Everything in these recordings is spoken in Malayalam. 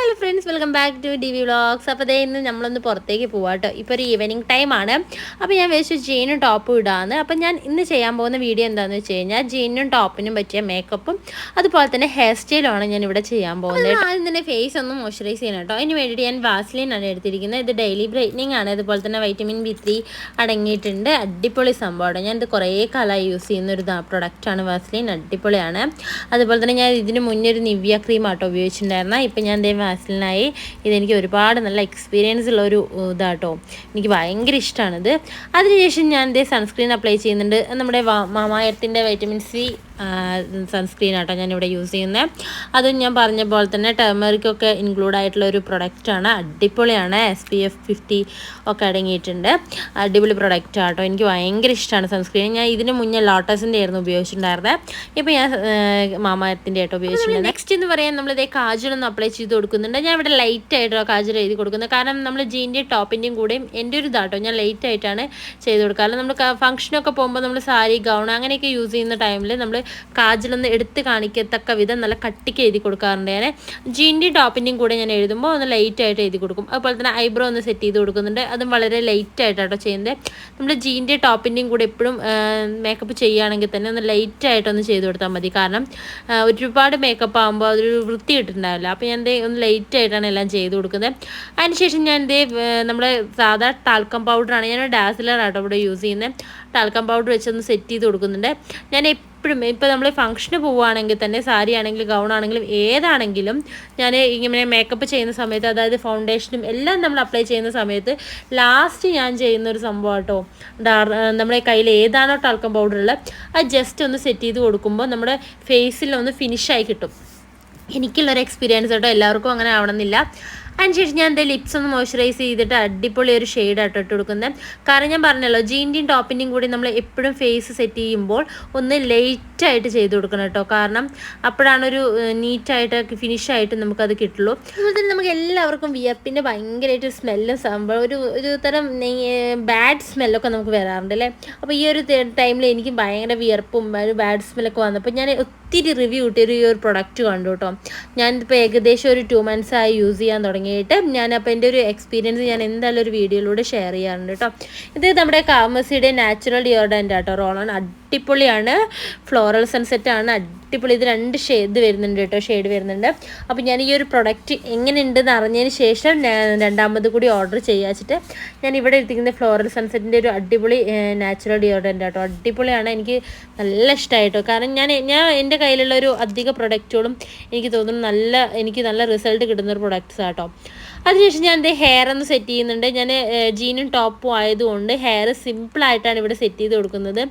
Hello friends, welcome back to DV vlogs. അപ്പോൾ അതേ ഇന്ന് നമ്മളൊന്ന് പുറത്തേക്ക് പോവാം കേട്ടോ. ഇപ്പോൾ ഒരു ഈവനിങ് ടൈമാണ്. അപ്പോൾ ഞാൻ വിചാരിച്ചു ജീനും ടോപ്പും ഇടാമെന്ന്. അപ്പോൾ ഞാൻ ഇന്ന് ചെയ്യാൻ പോകുന്ന വീഡിയോ എന്താണെന്ന് വെച്ച് കഴിഞ്ഞാൽ ജീനും ടോപ്പിനും പറ്റിയ മേക്കപ്പും അതുപോലെ തന്നെ ഹെയർ സ്റ്റൈലുമാണ് ഞാൻ ഇവിടെ ചെയ്യാൻ പോകുന്നത്. ആദ്യം തന്നെ ഫേസ് ഒന്ന് മോയ്സ്ചറൈസ് ചെയ്യണം കേട്ടോ. അതിന് വേണ്ടിയിട്ട് ഞാൻ വാസ്ലിനാണ് എടുത്തിരിക്കുന്നത്. ഇത് ഡെയിലി ബ്രൈറ്റനിങ് ആണ്. അതുപോലെ തന്നെ വൈറ്റമിൻ B3 അടങ്ങിയിട്ടുണ്ട്. അടിപൊളി സംഭവമാണ്. ഞാനിത് കുറേ കാലമായി യൂസ് ചെയ്യുന്ന ഒരു പ്രൊഡക്റ്റാണ് വാസ്ലിൻ. അടിപൊളിയാണ്. അതുപോലെ തന്നെ ഞാൻ ഇതിന് മുന്നേ ഒരു നിവ്യ ക്രീം ആട്ടോ ഉപയോഗിച്ചിട്ടുണ്ടായിരുന്ന. ഇപ്പം ഞാൻ വാസ്ലിനായി. ഇതെനിക്ക് ഒരുപാട് നല്ല എക്സ്പീരിയൻസ് ഉള്ളൊരു ഇതാട്ടോ. എനിക്ക് ഭയങ്കര ഇഷ്ടമാണിത്. അതിനുശേഷം ഞാൻ സൺസ്ക്രീൻ അപ്ലൈ ചെയ്യുന്നുണ്ട്. നമ്മുടെ മാമാ എർത്തിൻ്റെ വൈറ്റമിൻ C സൺസ്ക്രീൻ ആട്ടോ ഞാനിവിടെ യൂസ് ചെയ്യുന്നത്. അതും ഞാൻ പറഞ്ഞ പോലെ തന്നെ ടർമറിക്കൊക്കെ ഇൻക്ലൂഡ് ആയിട്ടുള്ള ഒരു പ്രൊഡക്റ്റാണ്. അടിപൊളിയാണ്. SPF 50 ഒക്കെ അടങ്ങിയിട്ടുണ്ട്. അടിപൊളി പ്രൊഡക്റ്റ് ആട്ടോ. എനിക്ക് ഭയങ്കര ഇഷ്ടമാണ് സൺസ്ക്രീൻ. ഞാൻ ഇതിന് മുന്നേ ലോട്ടസിൻ്റെ ആയിരുന്നു ഉപയോഗിച്ചിട്ടുണ്ടായിരുന്നത്. ഇപ്പോൾ ഞാൻ മാമാ എർത്തിൻ്റെ ആയിട്ട് ഉപയോഗിച്ചിട്ടുണ്ട്. നെക്സ്റ്റ് എന്ന് പറയാൻ നമ്മളിതേ കാജലൊന്ന് അപ്ലൈ ചെയ്ത് കൊടുക്കുന്നുണ്ട്. ഞാൻ ഇവിടെ ലൈറ്റ് ആയിട്ടോ കാജൽ എഴുതി കൊടുക്കുന്നത്. കാരണം നമ്മൾ ജീൻ്റെയും ടോപ്പിൻ്റെയും കൂടെയും എൻ്റെ ഒരു ഇതാട്ടോ ഞാൻ ലൈറ്റ് ആയിട്ടാണ് ചെയ്ത് കൊടുക്കുക. കാരണം നമ്മൾ ഫംഗ്ഷനൊക്കെ പോകുമ്പോൾ നമ്മൾ സാരി ഗൗൺ അങ്ങനെയൊക്കെ യൂസ് ചെയ്യുന്ന ടൈമിൽ നമ്മൾ കാജലൊന്ന് എടുത്ത് കാണിക്കത്തക്ക വിധം നല്ല കട്ടിക്ക് എഴുതി കൊടുക്കാറുണ്ട്. ഞാൻ ജീൻ്റെയും ടോപ്പിൻ്റെയും കൂടെ ഞാൻ എഴുതുമ്പോൾ ഒന്ന് ലൈറ്റ് ആയിട്ട് എഴുതി കൊടുക്കും. അതുപോലെ തന്നെ ഐബ്രോ ഒന്ന് സെറ്റ് ചെയ്ത് കൊടുക്കുന്നുണ്ട്. അതും വളരെ ലൈറ്റ് ആയിട്ടാട്ടോ ചെയ്യുന്നത്. നമ്മൾ ജീൻ്റെയും ടോപ്പിൻ്റെയും കൂടെ എപ്പോഴും മേക്കപ്പ് ചെയ്യുകയാണെങ്കിൽ തന്നെ ഒന്ന് ലൈറ്റ് ആയിട്ടൊന്ന് ചെയ്ത് കൊടുത്താൽ മതി. കാരണം ഒരുപാട് മേക്കപ്പ് ആകുമ്പോൾ അതൊരു വൃത്തി കിട്ടുന്നുണ്ടാവില്ല. അപ്പോൾ ഞാൻ ഒന്ന് ലൈറ്റ് ആയിട്ടാണ് എല്ലാം ചെയ്ത് കൊടുക്കുന്നത്. അതിനുശേഷം ഞാൻ നമ്മുടെ സാധാ ടാൽക്കം പൗഡറാണ്. ഞാൻ ഡാസിലറാട്ടോ ഇവിടെ യൂസ് ചെയ്യുന്നത്. ടാൽക്കം പൗഡർ വെച്ചൊന്ന് സെറ്റ് ചെയ്ത് കൊടുക്കുന്നുണ്ട്. ഞാൻ എപ്പോഴും ഇപ്പോൾ നമ്മൾ ഫംഗ്ഷന് പോവുകയാണെങ്കിൽ തന്നെ സാരി ആണെങ്കിലും ഗൗൺ ആണെങ്കിലും ഏതാണെങ്കിലും ഞാൻ ഇങ്ങനെ മേക്കപ്പ് ചെയ്യുന്ന സമയത്ത്, അതായത് ഫൗണ്ടേഷനും എല്ലാം നമ്മൾ അപ്ലൈ ചെയ്യുന്ന സമയത്ത് ലാസ്റ്റ് ഞാൻ ചെയ്യുന്ന ഒരു സംഭവം കേട്ടോ, നമ്മുടെ കയ്യിൽ ഏതാണോ ടാൽക്കം പൗഡറുള്ളത് അത് ജസ്റ്റ് ഒന്ന് സെറ്റ് ചെയ്ത് കൊടുക്കുമ്പോൾ നമ്മുടെ ഫേസിൽ ഒന്ന് ഫിനിഷായി കിട്ടും. എനിക്കുള്ളൊരു എക്സ്പീരിയൻസ് കേട്ടോ. എല്ലാവർക്കും അങ്ങനെ ആവണമെന്നില്ല. അതിനുശേഷം ഞാൻ ലിപ്സ് ഒന്ന് മോയ്സ്ചറൈസ് ചെയ്തിട്ട് അടിപൊളി ഒരു ഷെയ്ഡായിട്ട് ഇട്ട് കൊടുക്കുന്നത്. കാരണം ഞാൻ പറഞ്ഞല്ലോ ജീൻ്റെയും ടോപ്പിൻ്റെയും കൂടി നമ്മൾ എപ്പോഴും ഫേസ് സെറ്റ് ചെയ്യുമ്പോൾ ഒന്ന് ലൈറ്റായിട്ട് ചെയ്ത് കൊടുക്കണം കേട്ടോ. കാരണം അപ്പോഴാണ് ഒരു നീറ്റായിട്ട് ഫിനിഷായിട്ട് നമുക്കത് കിട്ടുള്ളൂ. അതുപോലെ തന്നെ നമുക്ക് എല്ലാവർക്കും വിയർപ്പിൻ്റെ ഭയങ്കരമായിട്ട് സ്മെല്ലും സംഭവം ഒരു തരം ബാഡ് സ്മെല്ലൊക്കെ നമുക്ക് വരാറുണ്ട് അല്ലേ. അപ്പോൾ ഈ ഒരു ടൈമിൽ എനിക്ക് ഭയങ്കര വിയർപ്പും ഒരു ബാഡ് സ്മെല്ലൊക്കെ വന്നപ്പോൾ ഞാൻ ഒത്തിരി റിവ്യൂ കിട്ടിയൊരു ഈ ഒരു പ്രൊഡക്റ്റ് കണ്ടു കേട്ടോ. ഞാനിപ്പോൾ ഏകദേശം ഒരു 2 months ആയി യൂസ് ചെയ്യാൻ തുടങ്ങിയിട്ട്. ഞാനപ്പോൾ എൻ്റെ ഒരു എക്സ്പീരിയൻസ് ഞാൻ എന്തായാലും ഒരു വീഡിയോയിലൂടെ ഷെയർ ചെയ്യാറുണ്ട് കേട്ടോ. ഇത് നമ്മുടെ കാമസിയുടെ നാച്ചുറൽ ഡിയോഡറൻ്റ് ആട്ടോ. റോളോൺ അടിപൊളിയാണ്. ഫ്ലോറൽ സൺസെറ്റ് ആണ്. അടിപൊളി. ഇത് 2 ഷെയ്ഡ് വരുന്നുണ്ട് കേട്ടോ. ഷെയ്ഡ് വരുന്നുണ്ട്. അപ്പോൾ ഞാൻ ഈ ഒരു പ്രൊഡക്റ്റ് എങ്ങനെയുണ്ടെന്ന് അറിഞ്ഞതിന് ശേഷം ഞാൻ രണ്ടാമത് കൂടി ഓർഡർ ചെയ്യാച്ചിട്ട് ഞാൻ ഇവിടെ എടുത്തിരിക്കുന്ന ഫ്ലോറൽ സൺസെറ്റിൻ്റെ ഒരു അടിപൊളി നാച്ചുറൽ ഡിയോഡറൻ്റ് ആട്ടോ. അടിപൊളിയാണ്. എനിക്ക് നല്ല ഇഷ്ടമായിട്ടോ. കാരണം ഞാൻ എൻ്റെ കയ്യിലുള്ള ഒരു അധിക പ്രൊഡക്റ്റുകളും എനിക്ക് തോന്നുന്നു എനിക്ക് നല്ല റിസൾട്ട് കിട്ടുന്ന ഒരു പ്രൊഡക്ട്സ് ആട്ടോ. അതിനുശേഷം ഞാൻ ഹെയർ ഒന്ന് സെറ്റ് ചെയ്യുന്നുണ്ട്. ഞാൻ ജീനും ടോപ്പും ആയതുകൊണ്ട് ഹെയർ സിമ്പിളായിട്ടാണ് ഇവിടെ സെറ്റ് ചെയ്ത് കൊടുക്കുന്നത്.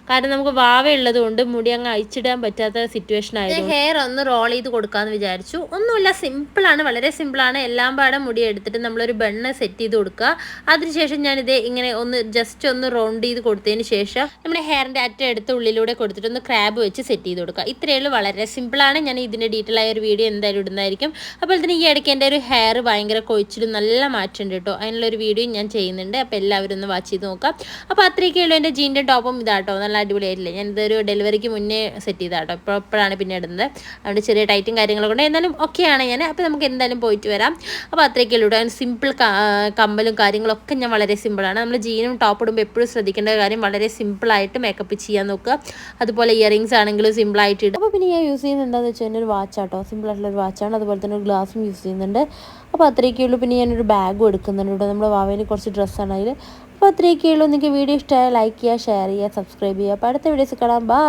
കാരണം നമുക്ക് വാവ ഉള്ളതുകൊണ്ട് മുടി അങ്ങ് അയച്ചിടാൻ പറ്റാത്ത സിറ്റുവേഷൻ ആയതുകൊണ്ട് ഹെയർ ഒന്ന് റോൾ ചെയ്ത് കൊടുക്കാമെന്ന് വിചാരിച്ചു. ഒന്നുമില്ല, സിമ്പിളാണ്, വളരെ സിമ്പിളാണ്. എല്ലാം പാടെ മുടി എടുത്തിട്ട് നമ്മളൊരു ബണ്ണ് സെറ്റ് ചെയ്ത് കൊടുക്കുക. അതിനുശേഷം ഞാനിത് ഇങ്ങനെ ഒന്ന് ജസ്റ്റ് ഒന്ന് റൗണ്ട് ചെയ്ത് കൊടുത്തതിന് ശേഷം നമ്മുടെ ഹെയറിൻ്റെ അറ്റം എടുത്ത് ഉള്ളിലൂടെ കൊടുത്തിട്ട് ഒന്ന് ക്രാബ് വെച്ച് സെറ്റ് ചെയ്ത് കൊടുക്കുക. ഇത്രയേ ഉള്ളൂ, വളരെ സിമ്പിളാണ്. ഞാൻ ഇതിൻ്റെ ഡീറ്റെയിൽ ആയ ഒരു വീഡിയോ എന്തായാലും ഇടുന്നതായിരിക്കും. അതുപോലെ തന്നെ ഈ ഇടയ്ക്ക് എൻ്റെ ഒരു ഹെയർ ഭയങ്കര കൊഴിച്ചിലും നല്ല മാറ്റമുണ്ട് കേട്ടോ. അതിനുള്ളൊരു വീഡിയോ ഞാൻ ചെയ്യുന്നുണ്ട്. അപ്പോൾ എല്ലാവരും ഒന്ന് വാച്ച് ചെയ്ത് നോക്കാം. അപ്പോൾ അത്രയൊക്കെയുള്ളൂ. എൻ്റെ ജീൻ്റെ ടോപ്പും ഇതാട്ടോ. നല്ല അടിപൊളിയായിട്ടില്ലേ. ഞാനിതൊരു ഡെലിവറിക്ക് മുന്നേ സെറ്റ് ചെയ്താട്ടോ. ഇപ്പോഴാണ് പിന്നെ ഇടുന്നത്. അതുകൊണ്ട് ചെറിയ ടൈറ്റും കാര്യങ്ങളൊക്കെ ഉണ്ട്. എന്നാലും ഓക്കെയാണ് ഞാൻ. അപ്പോൾ നമുക്ക് എന്തായാലും പോയിട്ട് വരാം. അപ്പോൾ അത്രയൊക്കെയുള്ളൂ. അതിന് സിമ്പിൾ കമ്മലും കാര്യങ്ങളൊക്കെ ഞാൻ വളരെ സിമ്പിളാണ്. നമ്മൾ ജീനും ടോപ്പ് ഇടുമ്പോൾ എപ്പോഴും ശ്രദ്ധിക്കേണ്ട കാര്യം വളരെ സിമ്പിളായിട്ട് മേക്കപ്പ് ചെയ്യാൻ നോക്കുക. അതുപോലെ ഇയറിങ്സ് ആണെങ്കിലും സിമ്പിളായിട്ട് ഇടും. അപ്പോൾ പിന്നെ ഞാൻ യൂസ് ചെയ്യുന്നത് എന്താണെന്ന് വെച്ചാൽ എൻ്റെ ഒരു വാച്ചാട്ടോ. സിമ്പിളായിട്ടുള്ളൊരു വാച്ചാണ്. അതുപോലെ തന്നെ ഒരു ഗ്ലാസും യൂസ് ചെയ്യുന്നുണ്ട്. അപ്പോൾ അത്രയൊക്കെയുള്ളൂ. പിന്നെ ഞാനൊരു ബാഗും എടുക്കുന്നുണ്ട് കേട്ടോ. നമ്മുടെ വാവയിൽ കുറച്ച് ഡ്രസ്സാണ് അതിൽ. അപ്പോൾ അത്രയൊക്കെയുള്ളൂ. നിങ്ങൾക്ക് വീഡിയോ ഇഷ്ടമായാൽ ലൈക്ക് ചെയ്യുക, ഷെയർ ചെയ്യുക, സബ്സ്ക്രൈബ് ചെയ്യുക. അപ്പോൾ അടുത്ത വീഡിയോസ് കാണാം. ബൈ.